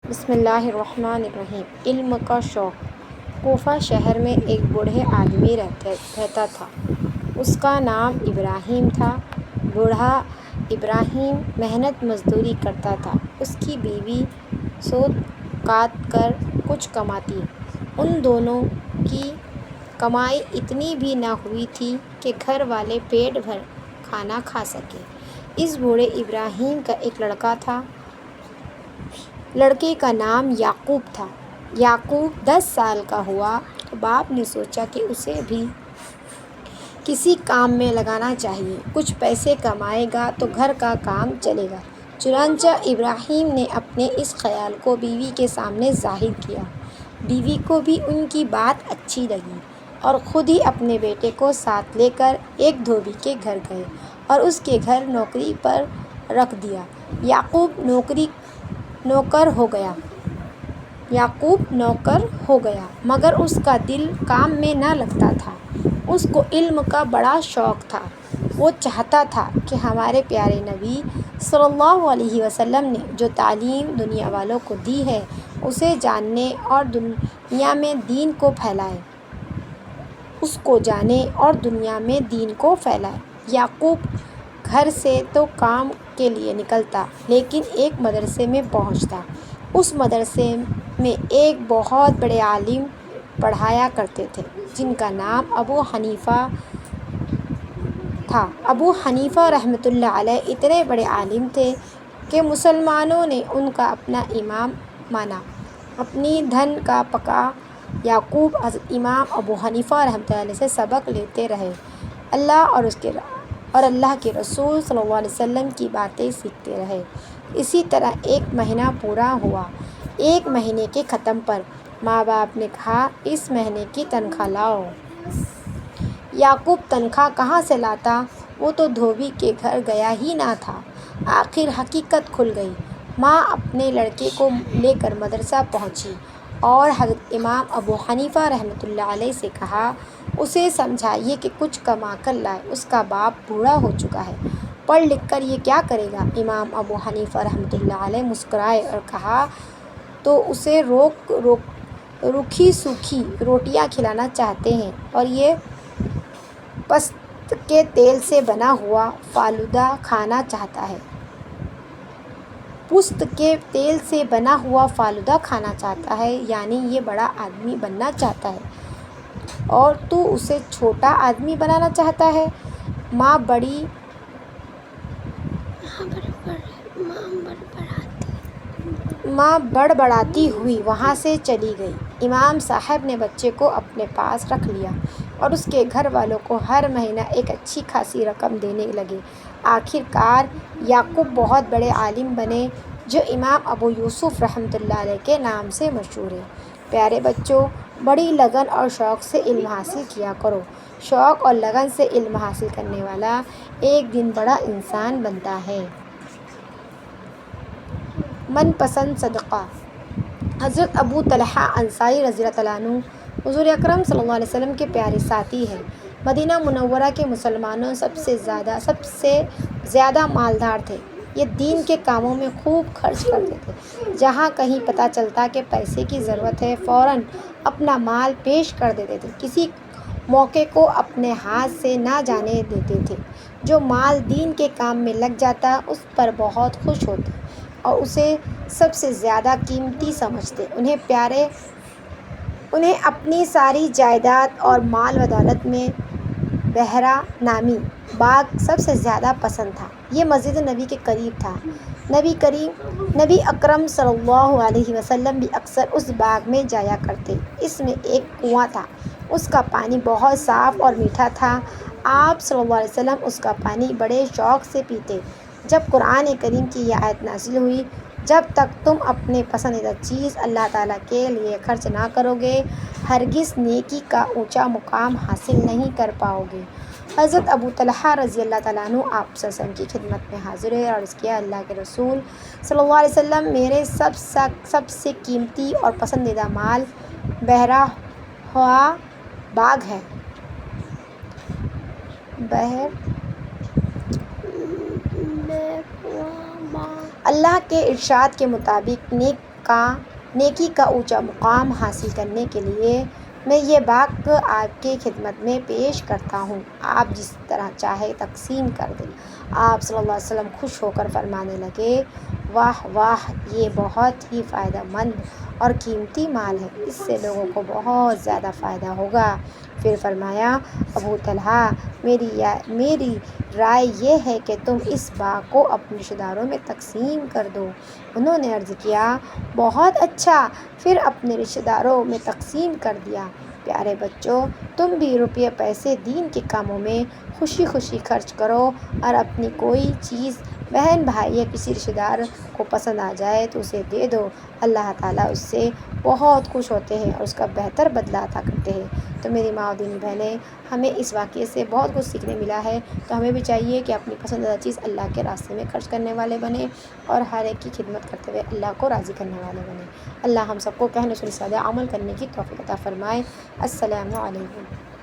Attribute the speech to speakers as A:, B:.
A: بسم اللہ الرحمن الرحیم۔ علم کا شوق۔ کوفہ شہر میں ایک بوڑھے آدمی رہتا تھا۔ اس کا نام ابراہیم تھا۔ بوڑھا ابراہیم محنت مزدوری کرتا تھا۔ اس کی بیوی سود کاٹ کر کچھ کماتی۔ ان دونوں کی کمائی اتنی بھی نہ ہوئی تھی کہ گھر والے پیٹ بھر کھانا کھا سکیں۔ اس بوڑھے ابراہیم کا ایک لڑکا تھا۔ لڑکے کا نام یعقوب تھا۔ یعقوب 10 سال کا ہوا تو باپ نے سوچا کہ اسے بھی کسی کام میں لگانا چاہیے، کچھ پیسے کمائے گا تو گھر کا کام چلے گا۔ چنانچہ ابراہیم نے اپنے اس خیال کو بیوی کے سامنے ظاہر کیا۔ بیوی کو بھی ان کی بات اچھی لگی اور خود ہی اپنے بیٹے کو ساتھ لے کر ایک دھوبی کے گھر گئے اور اس کے گھر نوکری پر رکھ دیا۔ یعقوب نوکر ہو گیا مگر اس کا دل کام میں نہ لگتا تھا۔ اس کو علم کا بڑا شوق تھا۔ وہ چاہتا تھا کہ ہمارے پیارے نبی صلی اللہ علیہ وسلم نے جو تعلیم دنیا والوں کو دی ہے اسے جانے اور دنیا میں دین کو پھیلائے۔ یعقوب گھر سے تو کام کے لیے نکلتا لیکن ایک مدرسے میں پہنچتا۔ اس مدرسے میں ایک بہت بڑے عالم پڑھایا کرتے تھے جن کا نام ابو حنیفہ تھا۔ ابو حنیفہ رحمۃ اللہ علیہ اتنے بڑے عالم تھے کہ مسلمانوں نے ان کو اپنا امام مانا۔ اپنی دھن کا پکا یعقوب حضرت امام ابو حنیفہ رحمۃ اللہ علیہ سے سبق لیتے رہے اور اللہ کے رسول صلی اللہ علیہ وسلم کی باتیں سیکھتے رہے۔ اسی طرح ایک مہینہ پورا ہوا۔ ایک مہینے کے ختم پر ماں باپ نے کہا اس مہینے کی تنخواہ لاؤ۔ یعقوب تنخواہ کہاں سے لاتا؟ وہ تو دھوبی کے گھر گیا ہی نہ تھا۔ آخر حقیقت کھل گئی۔ ماں اپنے لڑکے کو لے کر مدرسہ پہنچی اور حضرت امام ابو حنیفہ رحمۃ اللہ علیہ سے کہا اسے سمجھائیے کہ کچھ کما کر لائے، اس کا باپ بوڑھا ہو چکا ہے، پڑھ لکھ کر یہ کیا کرے گا؟ امام ابو حنیفہ رحمۃ اللہ علیہ مسکرائے اور کہا تو اسے روکھی سوکھی روٹیاں کھلانا چاہتے ہیں اور یہ پست کے تیل سے بنا ہوا فالودہ کھانا چاہتا ہے۔ پست کے تیل سے بنا ہوا فالودہ کھانا چاہتا ہے یعنی یہ بڑا آدمی بننا چاہتا ہے اور تو اسے چھوٹا آدمی بنانا چاہتا ہے۔ ماں بڑبڑاتی ہوئی وہاں سے چلی گئی۔ امام صاحب نے بچے کو اپنے پاس رکھ لیا اور اس کے گھر والوں کو ہر مہینہ ایک اچھی خاصی رقم دینے لگے۔ آخر کار یعقوب بہت بڑے عالم بنے جو امام ابو یوسف رحمۃ اللہ علیہ کے نام سے مشہور ہیں۔ پیارے بچوں، بڑی لگن اور شوق سے علم حاصل کیا کرو۔ شوق اور لگن سے علم حاصل کرنے والا ایک دن بڑا انسان بنتا ہے۔ من پسند صدقہ۔ حضرت ابو طلحہ انصاری رضی اللہ عنہ حضور اکرم صلی اللہ علیہ وسلم کے پیارے ساتھی ہیں۔ مدینہ منورہ کے مسلمانوں سب سے زیادہ مالدار تھے۔ یہ دین کے کاموں میں خوب خرچ کرتے تھے۔ جہاں کہیں پتہ چلتا کہ پیسے کی ضرورت ہے فوراً اپنا مال پیش کر دیتے تھے۔ کسی موقع کو اپنے ہاتھ سے نہ جانے دیتے تھے۔ جو مال دین کے کام میں لگ جاتا اس پر بہت خوش ہوتے اور اسے سب سے زیادہ قیمتی سمجھتے۔ انہیں اپنی ساری جائیداد اور مال و دولت میں بحیرہ نامی باغ سب سے زیادہ پسند تھا۔ یہ مسجد نبی کے قریب تھا۔ نبی اکرم صلی اللہ علیہ وسلم بھی اکثر اس باغ میں جایا کرتے۔ اس میں ایک کنواں تھا۔ اس کا پانی بہت صاف اور میٹھا تھا۔ آپ صلی اللہ علیہ وسلم اس کا پانی بڑے شوق سے پیتے۔ جب قرآن کریم کی یہ آیت نازل ہوئی جب تک تم اپنے پسندیدہ چیز اللہ تعالیٰ کے لیے خرچ نہ کرو گے ہرگز نیکی کا اونچا مقام حاصل نہیں کر پاؤ گے۔ حضرت ابو طلحہ رضی اللہ عنہ آپ صلی اللہ علیہ وسلم کی خدمت میں حاضر ہوئے اور عرض کیا اللہ کے رسول صلی اللہ علیہ وسلم میرے سب سے قیمتی اور پسندیدہ مال بحیرہ ہوا باغ ہے۔ اللہ کے ارشاد کے مطابق نیک نیکی کا اونچا مقام حاصل کرنے کے لیے میں یہ باغ آپ کی خدمت میں پیش کرتا ہوں، آپ جس طرح چاہے تقسیم کر دیں۔ آپ صلی اللہ علیہ وسلم خوش ہو کر فرمانے لگے، واہ واہ، یہ بہت ہی فائدہ مند اور قیمتی مال ہے، اس سے لوگوں کو بہت زیادہ فائدہ ہوگا۔ پھر فرمایا، ابو طلحہ، میری رائے یہ ہے کہ تم اس باغ کو اپنے رشتہ داروں میں تقسیم کر دو۔ انہوں نے عرض کیا، بہت اچھا، پھر اپنے رشتہ داروں میں تقسیم کر دیا۔ پیارے بچوں، تم بھی روپے پیسے دین کے کاموں میں خوشی خوشی خرچ کرو، اور اپنی کوئی چیز بہن بھائی یا کسی رشتہ دار کو پسند آ جائے تو اسے دے دو، اللہ تعالیٰ اس سے بہت خوش ہوتے ہیں اور اس کا بہتر بدلہ عطا کرتے ہیں۔ تو میری ماں اور دینی بہنیں، ہمیں اس واقعے سے بہت کچھ سیکھنے ملا ہے، تو ہمیں بھی چاہیے کہ اپنی پسندیدہ چیز اللہ کے راستے میں خرچ کرنے والے بنیں اور ہر ایک کی خدمت کرتے ہوئے اللہ کو راضی کرنے والے بنیں۔ اللہ ہم سب کو کہنے سننے سے عمل کرنے کی توفیق عطا فرمائے۔ السلام علیکم۔